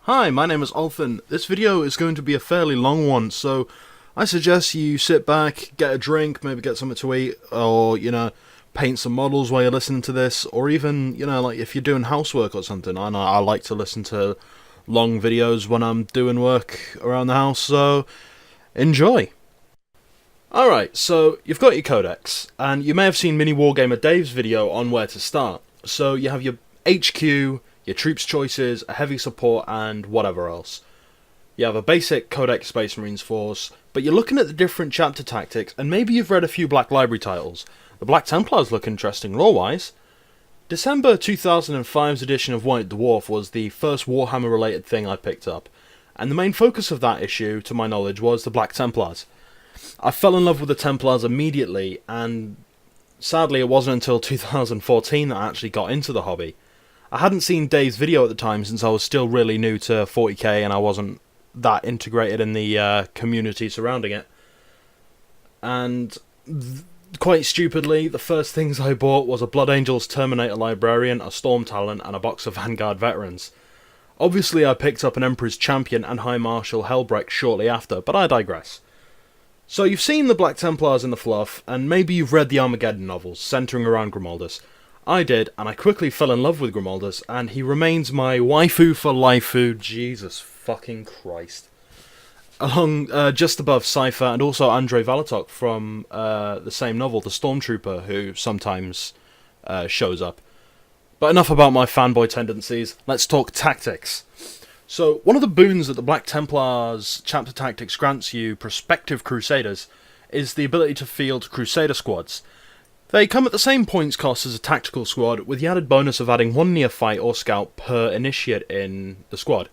Hi, my name is Alfin. This video is going to be a fairly long one, so I suggest you sit back, get a drink, maybe get something to eat, or, paint some models while you're listening to this, or even, like if you're doing housework or something. I know I like to listen to long videos when I'm doing work around the house, so enjoy. Alright, so you've got your codex, and you may have seen Mini Wargamer Dave's video on where to start. So you have your HQ, your troops choices, a heavy support, and whatever else. You have a basic Codex Space Marines force, but you're looking at the different chapter tactics, and maybe you've read a few Black Library titles. The Black Templars look interesting lore-wise. December 2005's edition of White Dwarf was the first Warhammer-related thing I picked up, and the main focus of that issue, to my knowledge, was the Black Templars. I fell in love with the Templars immediately, and sadly it wasn't until 2014 that I actually got into the hobby. I hadn't seen Dave's video at the time since I was still really new to 40k and I wasn't that integrated in the community surrounding it. And quite stupidly, the first things I bought was a Blood Angels Terminator Librarian, a Storm Talent, and a box of Vanguard Veterans. Obviously I picked up an Emperor's Champion and High Marshal Helbrecht shortly after, but I digress. So you've seen the Black Templars in the fluff, and maybe you've read the Armageddon novels, centering around Grimaldus. I did, and I quickly fell in love with Grimaldus, and he remains my waifu for life. Jesus fucking Christ. Along just above Cypher, and also Andrei Valatok from the same novel, the Stormtrooper, who sometimes shows up. But enough about my fanboy tendencies, let's talk tactics. So, one of the boons that the Black Templars chapter tactics grants you, prospective Crusaders, is the ability to field Crusader squads. They come at the same points cost as a tactical squad, with the added bonus of adding one neophyte or scout per initiate in the squad.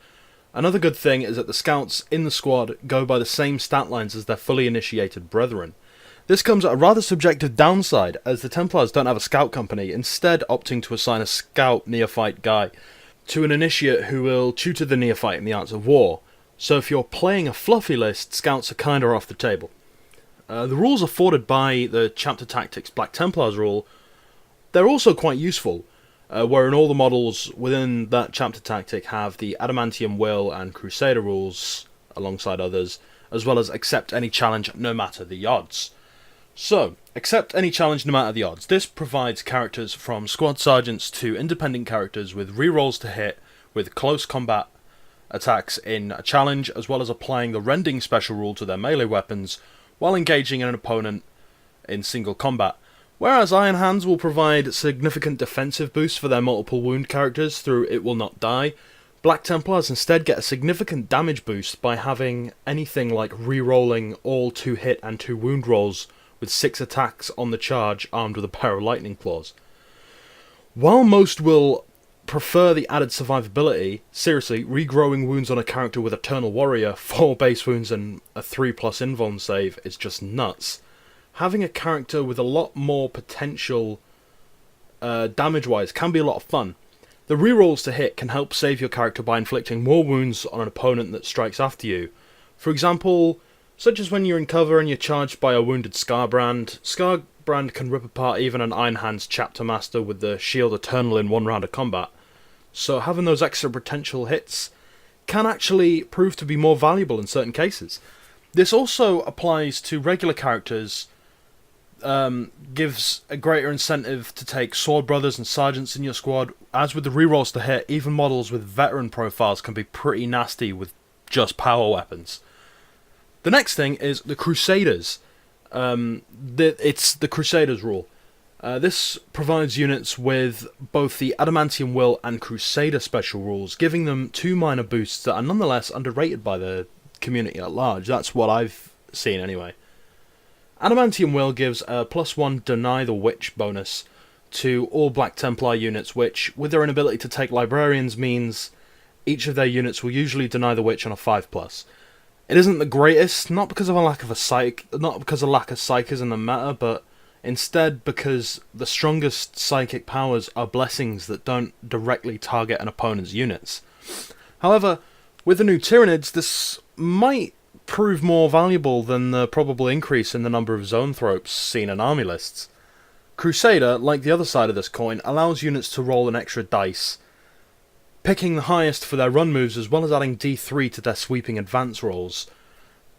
Another good thing is that the scouts in the squad go by the same stat lines as their fully initiated brethren. This comes at a rather subjective downside, as the Templars don't have a scout company, instead opting to assign a scout neophyte guy to an initiate who will tutor the neophyte in the arts of war. So if you're playing a fluffy list, scouts are kinda off the table. The rules afforded by the Chapter Tactics Black Templars rule, they're also quite useful, wherein all the models within that Chapter Tactic have the Adamantium Will and Crusader rules, alongside others, as well as accept any challenge no matter the odds. So, accept any challenge no matter the odds. This provides characters from squad sergeants to independent characters with rerolls to hit, with close combat attacks in a challenge, as well as applying the rending special rule to their melee weapons, while engaging an opponent in single combat, whereas Iron Hands will provide significant defensive boosts for their multiple wound characters through It Will Not Die. Black Templars instead get a significant damage boost by having anything like re-rolling all 2 hit and 2 wound rolls with 6 attacks on the charge armed with a pair of lightning claws. While most will prefer the added survivability, seriously, regrowing wounds on a character with Eternal Warrior, 4 base wounds and a 3+ invuln save is just nuts. Having a character with a lot more potential damage-wise can be a lot of fun. The rerolls to hit can help save your character by inflicting more wounds on an opponent that strikes after you. For example, such as when you're in cover and you're charged by a wounded Scarbrand. Scarbrand can rip apart even an Iron Hands Chapter Master with the Shield Eternal in 1 round of combat. So having those extra potential hits can actually prove to be more valuable in certain cases. This also applies to regular characters, gives a greater incentive to take Sword Brothers and Sergeants in your squad. As with the rerolls to hit, even models with veteran profiles can be pretty nasty with just power weapons. The next thing is the Crusaders. It's the Crusaders rule. This provides units with both the Adamantium Will and Crusader special rules, giving them 2 minor boosts that are nonetheless underrated by the community at large. That's what I've seen anyway. Adamantium Will gives a +1 Deny the Witch bonus to all Black Templar units, which, with their inability to take Librarians, means each of their units will usually deny the Witch on a 5+. It isn't the greatest, not because of lack of psychers in the meta, but instead because the strongest psychic powers are blessings that don't directly target an opponent's units. However, with the new Tyranids, this might prove more valuable than the probable increase in the number of Zoanthropes seen in army lists. Crusader, like the other side of this coin, allows units to roll an extra dice picking the highest for their run moves as well as adding D3 to their sweeping advance rolls.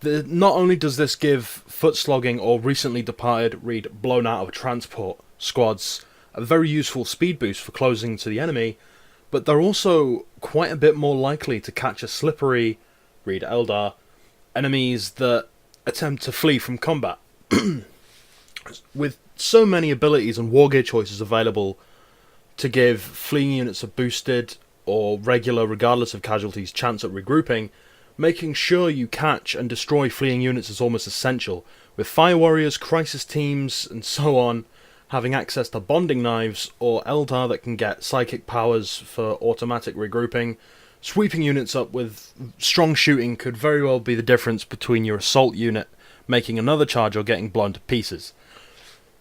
Not only does this give foot slogging or recently departed, read blown out of transport squads a very useful speed boost for closing to the enemy, but they're also quite a bit more likely to catch a slippery, read Eldar, enemies that attempt to flee from combat. With so many abilities and wargear choices available to give fleeing units a boosted or regular, regardless of casualties, chance at regrouping, making sure you catch and destroy fleeing units is almost essential, with fire warriors, crisis teams, and so on having access to bonding knives or Eldar that can get psychic powers for automatic regrouping. Sweeping units up with strong shooting could very well be the difference between your assault unit making another charge or getting blown to pieces.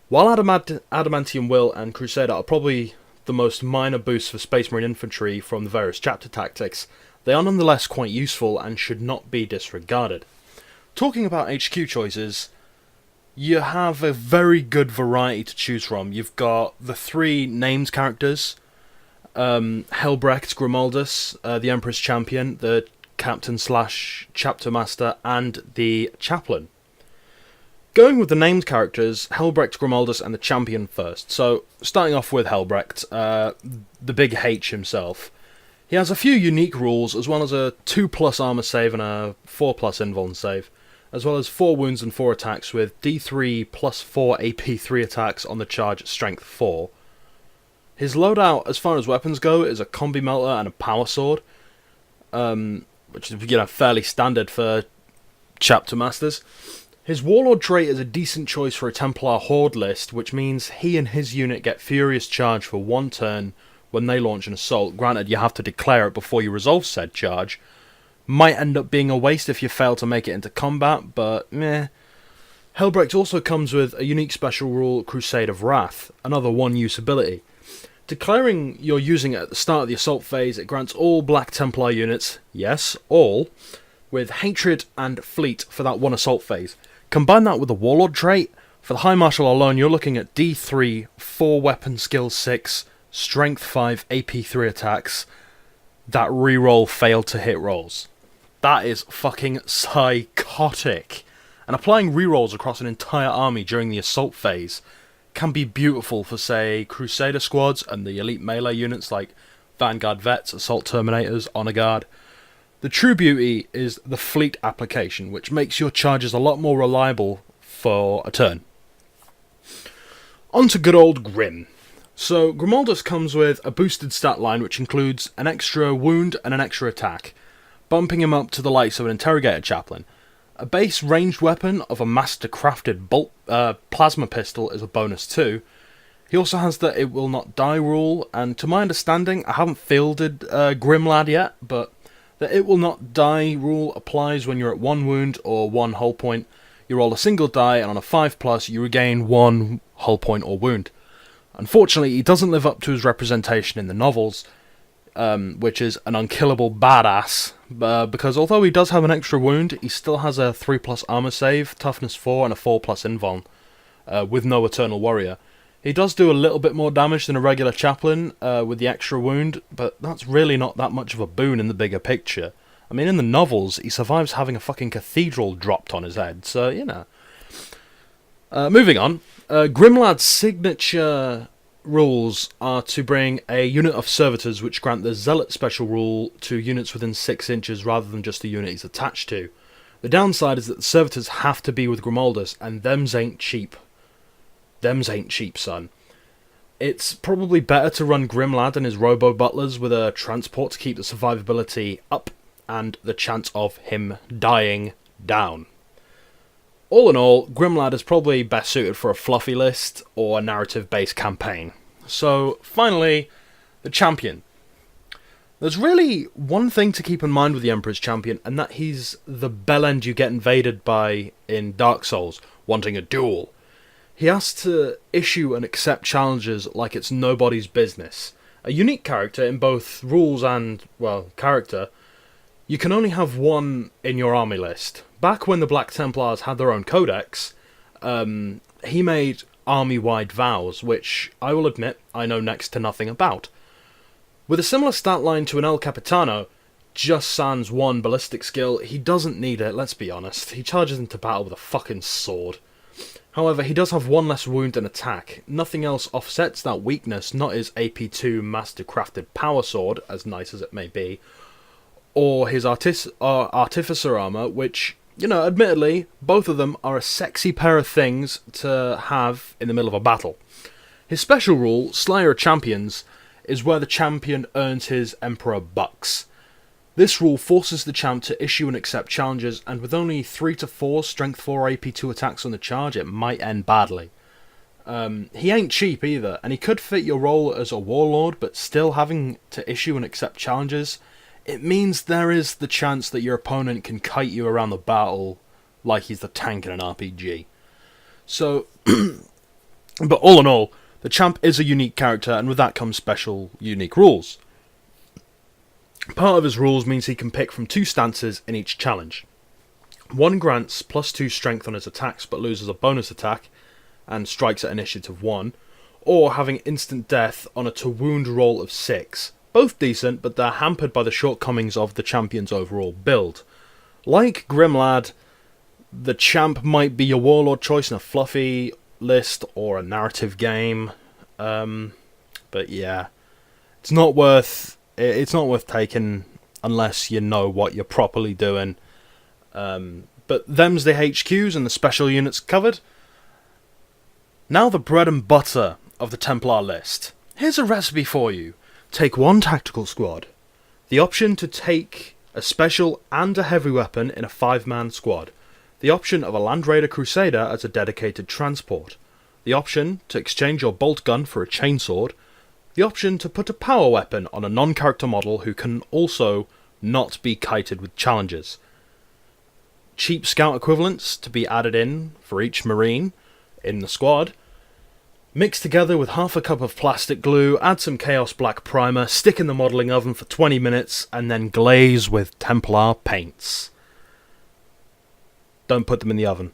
While Adamantium Will and Crusader are probably the most minor boosts for Space Marine infantry from the various chapter tactics, they are nonetheless quite useful and should not be disregarded. Talking about HQ choices, you have a very good variety to choose from. You've got the 3 named characters, Helbrecht Grimaldus, the Emperor's Champion, the Captain/Chapter Master, and the Chaplain. Going with the named characters, Helbrecht Grimaldus and the Champion first. So, starting off with Helbrecht, the big H himself. He has a few unique rules, as well as a 2+ armor save and a 4+ invuln save, as well as 4 wounds and 4 attacks with D3 plus 4 AP3 attacks on the charge at strength 4. His loadout, as far as weapons go, is a combi melter and a power sword, which is fairly standard for chapter masters. His warlord trait is a decent choice for a Templar horde list, which means he and his unit get furious charge for 1 turn when they launch an assault. Granted, you have to declare it before you resolve said charge. Might end up being a waste if you fail to make it into combat, but meh. Helbrecht also comes with a unique special rule, Crusade of Wrath, another one-use ability. Declaring you're using it at the start of the assault phase, it grants all Black Templar units, yes, all, with Hatred and Fleet for that one assault phase. Combine that with the Warlord trait, for the High Marshal alone you're looking at D3, 4 weapon skill 6, strength 5, AP3 attacks, that reroll failed to hit rolls. That is fucking psychotic. And applying rerolls across an entire army during the assault phase can be beautiful for, say, Crusader squads and the elite melee units like Vanguard Vets, Assault Terminators, Honor Guard. The true beauty is the fleet application, which makes your charges a lot more reliable for a turn. On to good old Grim. So, Grimaldus comes with a boosted stat line which includes an extra wound and an extra attack, bumping him up to the likes of an Interrogator Chaplain. A base ranged weapon of a master-crafted plasma pistol is a bonus too. He also has the It Will Not Die rule, and to my understanding, I haven't fielded Grimlad yet, but the It Will Not Die rule applies when you're at 1 wound or 1 hull point. You roll a single die, and on a 5+, you regain 1 hull point or wound. Unfortunately, he doesn't live up to his representation in the novels, which is an unkillable badass, because although he does have an extra wound, he still has a 3+ armor save, toughness 4, and a 4+ invuln, with no Eternal Warrior. He does do a little bit more damage than a regular Chaplain with the extra wound, but that's really not that much of a boon in the bigger picture. I mean, in the novels, he survives having a fucking cathedral dropped on his head, so, you know. Moving on, Grimlad's signature rules are to bring a unit of servitors which grant the Zealot special rule to units within 6 inches rather than just the unit he's attached to. The downside is that the servitors have to be with Grimaldus, and thems ain't cheap. Thems ain't cheap, son. It's probably better to run Grimlad and his robo-butlers with a transport to keep the survivability up and the chance of him dying down. All in all, Grimlad is probably best suited for a fluffy list or a narrative-based campaign. So, finally, the Champion. There's really one thing to keep in mind with the Emperor's Champion, and that he's the bellend you get invaded by in Dark Souls, wanting a duel. He has to issue and accept challenges like it's nobody's business. A unique character in both rules and, well, character, you can only have one in your army list. Back when the Black Templars had their own codex, he made army-wide vows, which I will admit I know next to nothing about. With a similar stat line to an El Capitano, just sans one ballistic skill, he doesn't need it, let's be honest. He charges into battle with a fucking sword. However, he does have one less wound and attack. Nothing else offsets that weakness, not his AP2 master-crafted power sword, as nice as it may be, or his artificer armor, which, you know, admittedly, both of them are a sexy pair of things to have in the middle of a battle. His special rule, Slayer of Champions, is where the champion earns his Emperor Bucks. This rule forces the champ to issue and accept challenges, and with only 3 to 4 Strength 4 AP2 attacks on the charge, it might end badly. He ain't cheap either, and he could fit your role as a warlord, but still having to issue and accept challenges, it means there is the chance that your opponent can kite you around the battle like he's the tank in an RPG. So, but all in all, the champ is a unique character, and with that comes special, unique rules. Part of his rules means he can pick from 2 stances in each challenge. One grants +2 strength on his attacks but loses a bonus attack and strikes at initiative 1, or having instant death on a to wound roll of 6. Both decent, but they're hampered by the shortcomings of the champion's overall build. Like Grimlad, the champ might be your warlord choice in a fluffy list or a narrative game, but yeah, it's not worth taking unless you know what you're properly doing. But them's the HQs and the special units covered. Now the bread and butter of the Templar list. Here's a recipe for you. Take 1 tactical squad. The option to take a special and a heavy weapon in a 5-man squad. The option of a Land Raider Crusader as a dedicated transport. The option to exchange your bolt gun for a chainsword. The option to put a power weapon on a non-character model who can also not be kited with challenges. Cheap scout equivalents to be added in for each marine in the squad. Mix together with half a cup of plastic glue, add some Chaos Black primer, stick in the modelling oven for 20 minutes, and then glaze with Templar paints. Don't put them in the oven.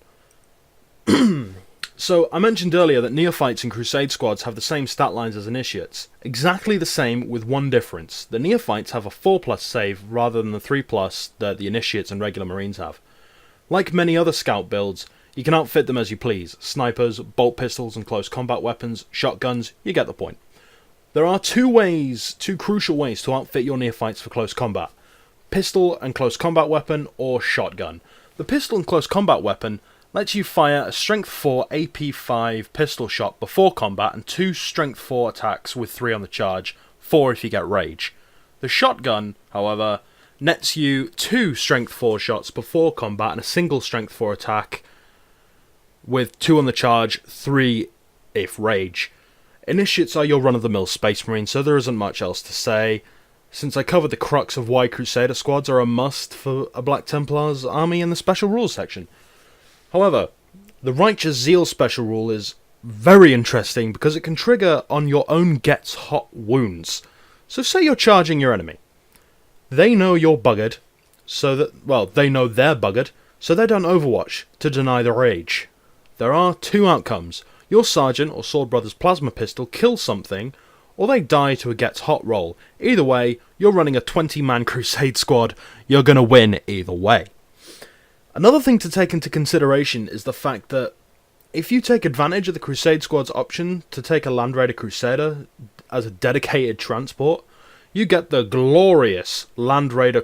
So, I mentioned earlier that Neophytes and Crusade squads have the same stat lines as Initiates. Exactly the same, with one difference. The Neophytes have a 4+ save rather than the 3+ that the Initiates and regular Marines have. Like many other scout builds, you can outfit them as you please. Snipers, bolt pistols and close combat weapons, shotguns, you get the point. There are 2 crucial ways to outfit your Neophytes for close combat. Pistol and close combat weapon, or shotgun. The pistol and close combat weapon lets you fire a Strength 4 AP5 pistol shot before combat and 2 Strength 4 attacks with 3 on the charge, 4 if you get rage. The shotgun, however, nets you 2 Strength 4 shots before combat and a single Strength 4 attack with 2 on the charge, 3 if rage. Initiates are your run-of-the-mill Space Marine, so there isn't much else to say, since I covered the crux of why Crusader squads are a must for a Black Templar's army in the special rules section. However, the Righteous Zeal special rule is very interesting because it can trigger on your own Gets Hot wounds. So say you're charging your enemy. They know you're buggered, they know they're buggered, so they don't overwatch to deny the rage. There are 2 outcomes. Your Sergeant or Sword Brothers plasma pistol kills something, or they die to a Gets Hot roll. Either way, you're running a 20-man Crusade squad, you're gonna win either way. Another thing to take into consideration is the fact that if you take advantage of the Crusade squad's option to take a Land Raider Crusader as a dedicated transport, you get the glorious Land Raider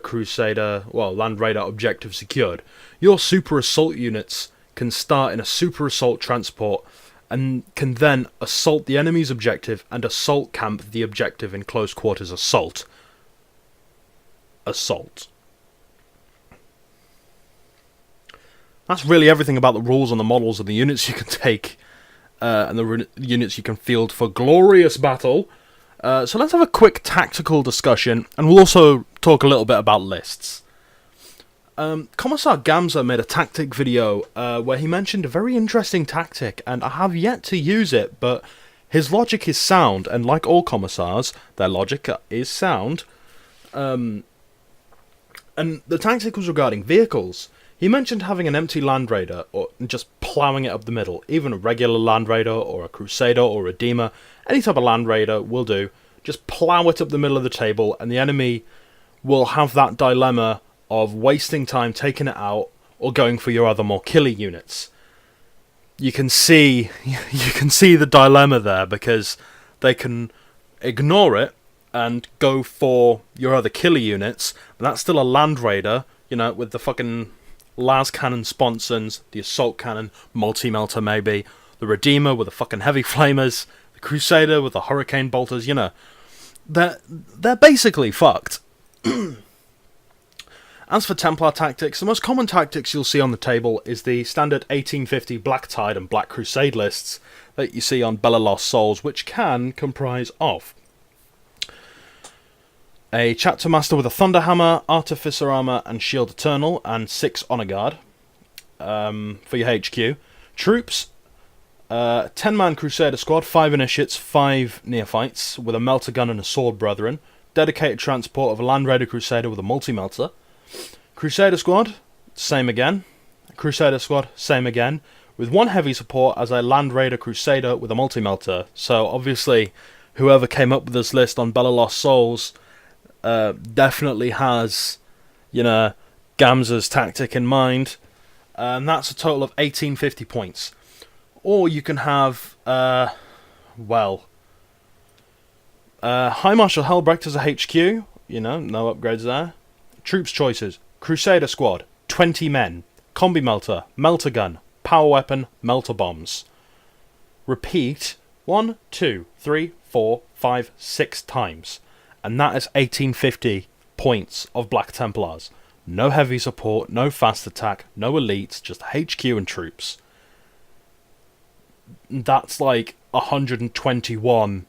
objective secured. Your Super Assault units can start in a Super Assault transport and can then assault the enemy's objective and assault camp the objective in close quarters assault. That's really everything about the rules and the models of the units you can take and the units you can field for glorious battle. So let's have a quick tactical discussion, and we'll also talk a little bit about lists. Commissar Gamza made a tactic video where he mentioned a very interesting tactic, and I have yet to use it, but his logic is sound, and like all commissars, their logic is sound. And the tactic was regarding vehicles. He mentioned having an empty Land Raider, or just ploughing it up the middle. Even a regular Land Raider, or a Crusader, or a Redeemer. Any type of Land Raider will do. just plow it up the middle of the table, and the enemy will have that dilemma of wasting time taking it out or going for your other more killy units. You can see the dilemma there, because they can ignore it and go for your other killer units, and that's still a Land Raider, you know, with the fucking las cannon sponsons, the assault cannon, multi-melter maybe, the Redeemer with the fucking heavy flamers, the Crusader with the hurricane bolters, you know. They're basically fucked. As for Templar tactics, the most common tactics you'll see on the table is the standard 1850 Black Tide and Black Crusade lists that you see on Bella Lost Souls, which can comprise of a Chapter Master with a Thunderhammer, Artificer Armor, and Shield Eternal, and 6 Honor Guard for your HQ. Troops, 10-man Crusader squad, 5 Initiates, 5 Neophytes, with a Melter Gun and a Sword Brethren. Dedicated transport of a Land Raider Crusader with a Multi-Melter. Crusader squad, same again. Crusader squad, same again. With 1 heavy support as a Land Raider Crusader with a Multi-Melter. So obviously, whoever came up with this list on Bella Lost Souls definitely has, you know, Gamza's tactic in mind. And that's a total of 1850 points. Or you can have, High Marshal Helbrecht as a HQ. You know, no upgrades there. Troops choices. Crusader squad, 20 men. Combi Melter, Melter Gun, Power Weapon, Melter Bombs. Repeat 1, 2, 3, 4, 5, 6 times. And that is 1850 points of Black Templars. No heavy support, no fast attack, no elites, just HQ and troops. That's like 121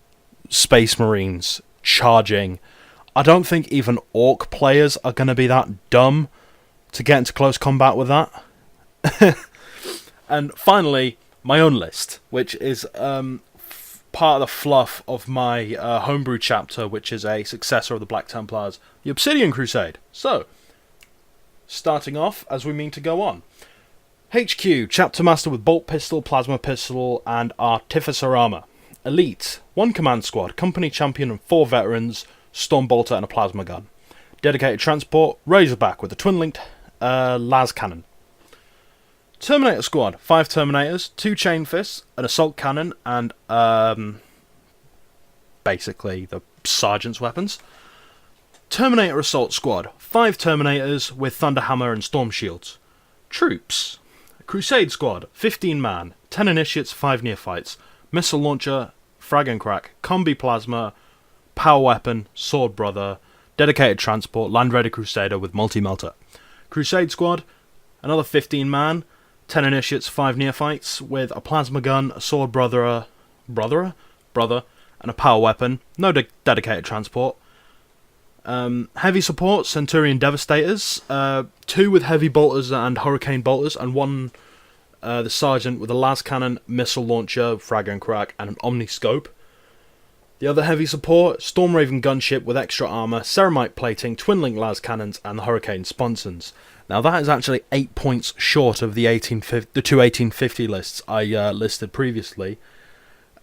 Space Marines charging. I don't think even Orc players are going to be that dumb to get into close combat with that. And finally, my own list, which is part of the fluff of my homebrew chapter, which is a successor of the Black Templars, the Obsidian Crusade. So, starting off as we mean to go on. HQ, Chapter Master with Bolt Pistol, Plasma Pistol, and Artificer Armor. Elite, 1 Command Squad, Company Champion and 4 Veterans, Storm Bolter and a Plasma Gun. Dedicated Transport, Razorback with a Twin-Linked las Cannon. Terminator Squad, 5 Terminators, 2 Chain Fists, an Assault Cannon, and basically the Sergeant's weapons. Terminator Assault Squad, 5 Terminators with Thunderhammer and Storm Shields. Troops, Crusade Squad, 15 man, 10 Initiates, 5 Neophytes, Missile Launcher, Frag and Crack, Combi Plasma, Power Weapon, Sword Brother, Dedicated Transport, Land Raider Crusader with Multi-Melter. Crusade Squad, another 15 man, 10 Initiates, 5 Neophytes, with a Plasma Gun, a Sword Brother, and a Power Weapon. No dedicated transport. Heavy support, Centurion Devastators, 2 with Heavy Bolters and Hurricane Bolters, and 1 the Sergeant with a Las Cannon, Missile Launcher, Frag and Crack, and an Omniscope. The other heavy support, Storm Raven Gunship with extra armor, Ceramite Plating, Twin-Link Las Cannons, and the Hurricane Sponsons. Now that is actually 8 points short of the two 1850 lists I listed previously,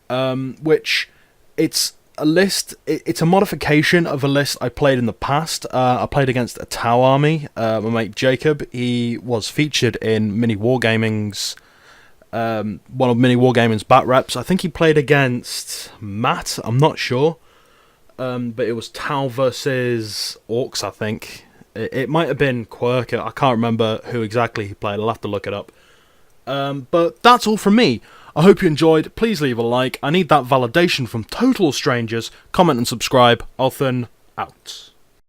which it's a list. It's a modification of a list I played in the past. I played against a Tau army. My mate Jacob, he was featured in Mini Wargaming's one of Mini Wargaming's bat reps. I think he played against Matt. I'm not sure, but it was Tau versus Orcs. I think it might have been Quirk. I can't remember who exactly he played. I'll have to look it up. But that's all from me. I hope you enjoyed. Please leave a like. I need that validation from total strangers. Comment and subscribe. Althen out.